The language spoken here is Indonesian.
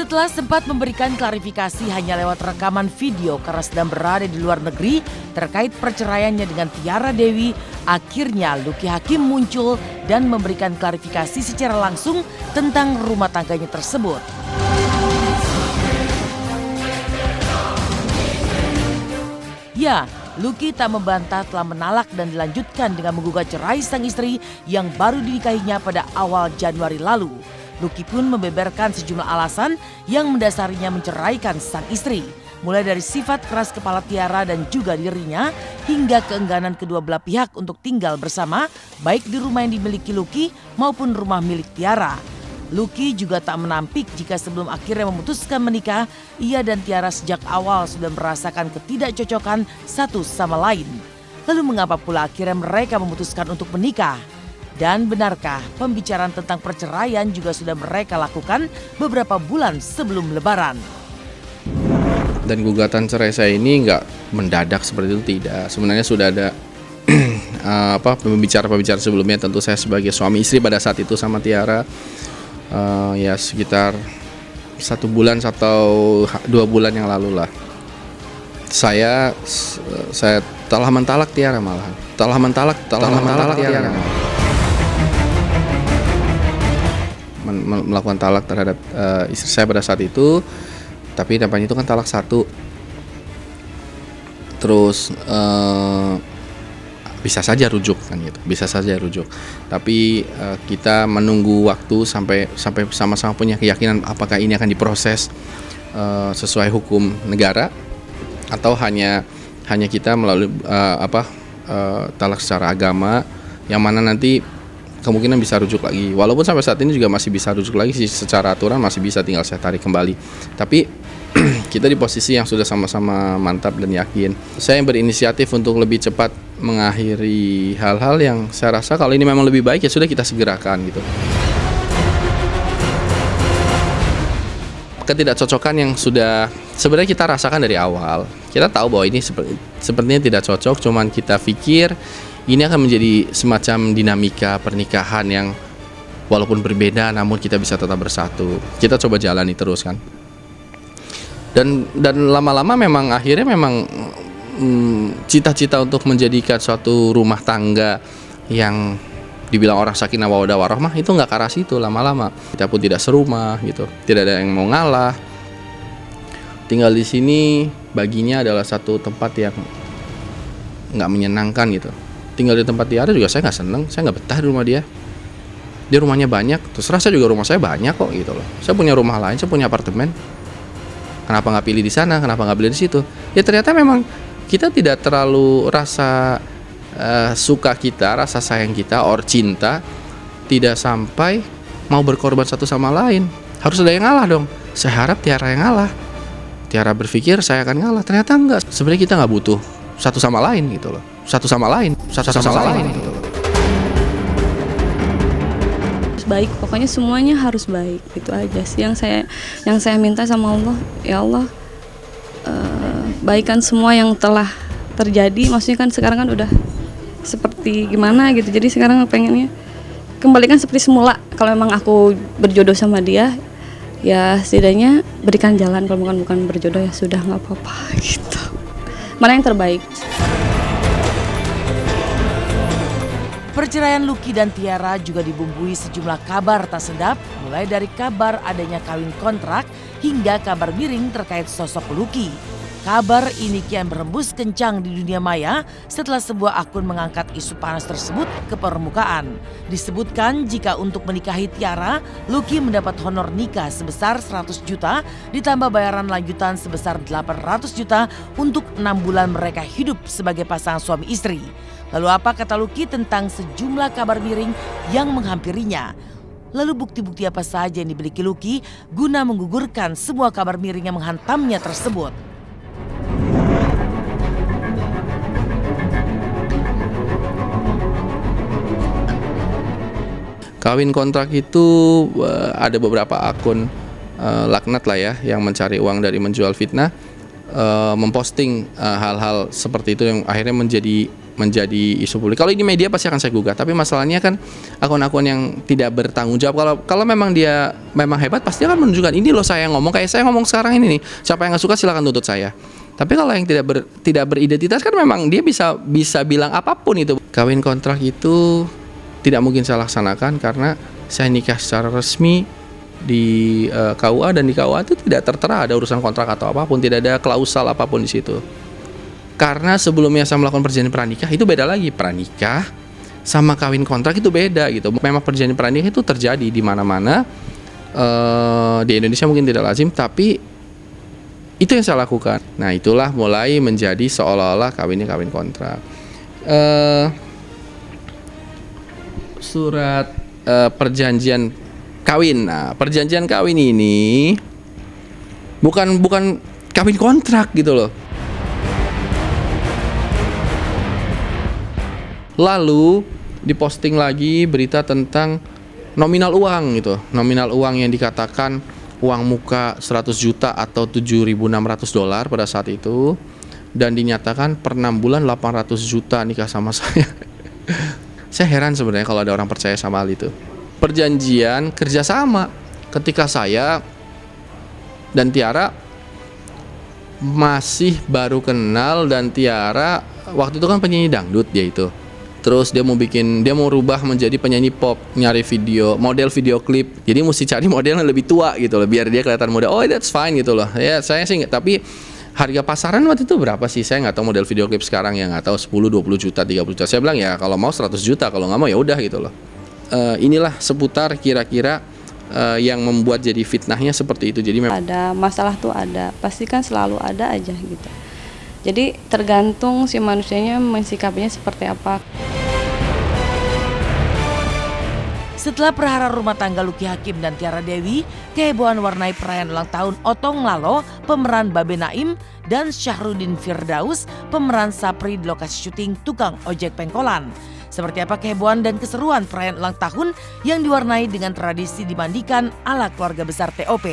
Setelah sempat memberikan klarifikasi hanya lewat rekaman video karena sedang berada di luar negeri terkait perceraiannya dengan Tiara Dewi, akhirnya Lucky Hakim muncul dan memberikan klarifikasi secara langsung tentang rumah tangganya tersebut. Ya, Lucky tak membantah telah menalak dan dilanjutkan dengan menggugat cerai sang istri yang baru dinikahinya pada awal Januari lalu. Lucky pun membeberkan sejumlah alasan yang mendasarinya menceraikan sang istri. Mulai dari sifat keras kepala Tiara dan juga dirinya, hingga keengganan kedua belah pihak untuk tinggal bersama, baik di rumah yang dimiliki Lucky maupun rumah milik Tiara. Lucky juga tak menampik jika sebelum akhirnya memutuskan menikah, ia dan Tiara sejak awal sudah merasakan ketidakcocokan satu sama lain. Lalu mengapa pula akhirnya mereka memutuskan untuk menikah? Dan benarkah pembicaraan tentang perceraian juga sudah mereka lakukan beberapa bulan sebelum Lebaran? Dan gugatan cerai saya ini nggak mendadak seperti itu, tidak. Sebenarnya sudah ada pembicara-pembicara sebelumnya, tentu saya sebagai suami istri pada saat itu sama Tiara. Ya sekitar 1 bulan atau 2 bulan yang lalu lah. Saya telah mentalak Tiara malahan. Telah mentalak Tiara. Melakukan talak terhadap istri saya pada saat itu, tapi dampaknya itu kan talak 1. Terus bisa saja rujuk kan gitu, bisa saja rujuk. Tapi kita menunggu waktu sampai sama-sama punya keyakinan apakah ini akan diproses sesuai hukum negara atau hanya kita melalui talak secara agama yang mana nanti kemungkinan bisa rujuk lagi. Walaupun sampai saat ini juga masih bisa rujuk lagi sih, secara aturan masih bisa, tinggal saya tarik kembali. Tapi kita di posisi yang sudah sama-sama mantap dan yakin. Saya yang berinisiatif untuk lebih cepat mengakhiri hal-hal yang saya rasa kalau ini memang lebih baik ya sudah kita segerakan gitu. Ketidakcocokan yang sudah sebenarnya kita rasakan dari awal. Kita tahu bahwa ini sepertinya tidak cocok, cuman kita pikir ini akan menjadi semacam dinamika pernikahan yang walaupun berbeda namun kita bisa tetap bersatu. Kita coba jalani terus kan. Dan lama-lama memang akhirnya cita-cita untuk menjadikan suatu rumah tangga yang dibilang orang sakinah mawaddah warahmah itu nggak ke arah situ lama-lama. Kita pun tidak serumah gitu. Tidak ada yang mau ngalah. Tinggal di sini baginya adalah satu tempat yang nggak menyenangkan gitu. Tinggal di tempat Tiara juga saya nggak seneng, saya nggak betah di rumah dia. Dia rumahnya banyak, terus rasa juga rumah saya banyak kok gitu loh. Saya punya rumah lain, saya punya apartemen. Kenapa nggak pilih di sana? Kenapa nggak pilih di situ? Ya ternyata memang kita tidak terlalu rasa suka kita, rasa sayang kita, or cinta tidak sampai mau berkorban satu sama lain. Harus ada yang ngalah dong. Saya harap Tiara yang ngalah. Tiara berpikir saya akan ngalah, ternyata enggak. Sebenarnya kita nggak butuh satu sama lain gitu loh. Satu sama lain gitu loh. Baik, pokoknya semuanya harus baik, itu aja sih yang saya minta sama Allah. Ya Allah, baikan semua yang telah terjadi. Maksudnya kan sekarang kan udah seperti gimana gitu, jadi sekarang pengennya kembalikan seperti semula. Kalau memang aku berjodoh sama dia, ya setidaknya berikan jalan. Kalau bukan berjodoh ya sudah, nggak apa-apa gitu. Mana yang terbaik. Perceraian Lucky dan Tiara juga dibumbui sejumlah kabar tak sedap, mulai dari kabar adanya kawin kontrak hingga kabar miring terkait sosok Lucky. Kabar ini kian berhembus kencang di dunia maya setelah sebuah akun mengangkat isu panas tersebut ke permukaan. Disebutkan jika untuk menikahi Tiara, Lucky mendapat honor nikah sebesar 100 juta ditambah bayaran lanjutan sebesar 800 juta untuk 6 bulan mereka hidup sebagai pasangan suami istri. Lalu apa kata Lucky tentang sejumlah kabar miring yang menghampirinya? Lalu bukti-bukti apa saja yang dimiliki Lucky guna menggugurkan semua kabar miring yang menghantamnya tersebut? Kawin kontrak itu ada beberapa akun laknat lah ya yang mencari uang dari menjual fitnah, memposting hal-hal seperti itu yang akhirnya menjadi menjadi isu publik. Kalau ini media pasti akan saya gugat. Tapi masalahnya kan akun-akun yang tidak bertanggung jawab. Kalau memang dia memang hebat, pasti akan menunjukkan ini loh saya ngomong kayak saya ngomong sekarang ini nih. Siapa yang nggak suka silakan tuntut saya. Tapi kalau yang tidak beridentitas kan memang dia bisa bilang apapun itu. Kawin kontrak itu tidak mungkin saya laksanakan karena saya nikah secara resmi di KUA, dan di KUA itu tidak tertera ada urusan kontrak atau apapun, tidak ada klausal apapun di situ. Karena sebelumnya saya melakukan perjanjian pranikah itu beda lagi. Pranikah sama kawin kontrak itu beda gitu. Memang perjanjian pranikah itu terjadi di mana-mana. Di Indonesia mungkin tidak lazim, tapi itu yang saya lakukan. Nah, itulah mulai menjadi seolah-olah kawinnya kawin kontrak. Surat perjanjian kawin. Nah, perjanjian kawin ini bukan kawin kontrak gitu loh. Lalu diposting lagi berita tentang nominal uang gitu. Nominal uang yang dikatakan uang muka 100 juta atau 7.600 dolar pada saat itu, dan dinyatakan per 6 bulan 800 juta nikah sama saya. Saya heran sebenarnya kalau ada orang percaya sama hal itu. Perjanjian kerjasama ketika saya dan Tiara masih baru kenal, dan Tiara waktu itu kan penyanyi dangdut dia itu. Terus dia mau rubah menjadi penyanyi pop, nyari model video klip. Jadi mesti cari model yang lebih tua gitu loh, biar dia kelihatan muda. Oh, that's fine gitu loh. Ya, saya sih tapi harga pasaran waktu itu berapa sih? Saya nggak tahu model video klip sekarang, yang nggak tahu 10, 20 juta, 30 juta. Saya bilang ya kalau mau 100 juta, kalau nggak mau ya udah gitu loh. Inilah seputar kira-kira yang membuat jadi fitnahnya seperti itu. Jadi ada masalah tuh ada, pasti kan selalu ada aja gitu. Jadi tergantung si manusianya mensikapinya seperti apa. Setelah perhara rumah tangga Lucky Hakim dan Tiara Dewi, kehebohan warnai perayaan ulang tahun Otong Lalo, pemeran Babe Naim, dan Syahrudin Firdaus, pemeran Sapri di lokasi syuting Tukang Ojek Pengkolan. Seperti apa kehebohan dan keseruan perayaan ulang tahun yang diwarnai dengan tradisi dimandikan ala keluarga besar TOP.